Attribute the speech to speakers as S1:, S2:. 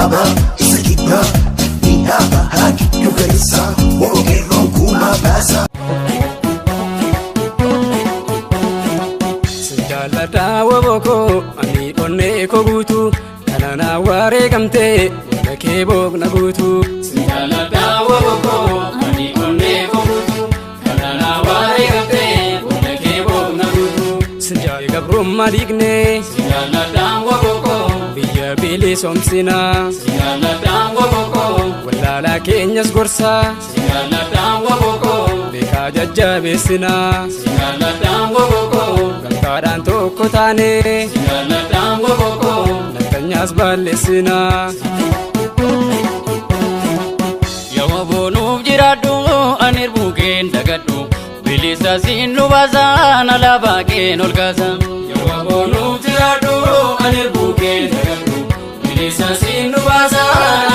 S1: Haba, Sakiba, Nihaba, Haki, Yukarisa, Woke, Rokuma, Basa.
S2: Sinjalada waboko, ani onne kogutu, kanana ware kamte, wake bog nagutu. Sinjalada waboko, ani onne kogutu, kanana ware kamte, wake bog nagutu. Sinjal gabrum madigne, sinjalada waboko, biya bili somsina, sinjalada waboko, walala kenyas gorsa, sinjalada waboko, beka jajjabesina, sinjalada waboko. Kadaan tokko taane singalladhaan waboko naftanyas balleessina. Yoo boonuuf jiraadhu ani irbuukeen dagadhu bilisa siin nu baasaan alaabaa keen ol kaasa. Yoo boonuuf jiraadhu ani irbuukeen dagadhu bilisa siin nu baasaan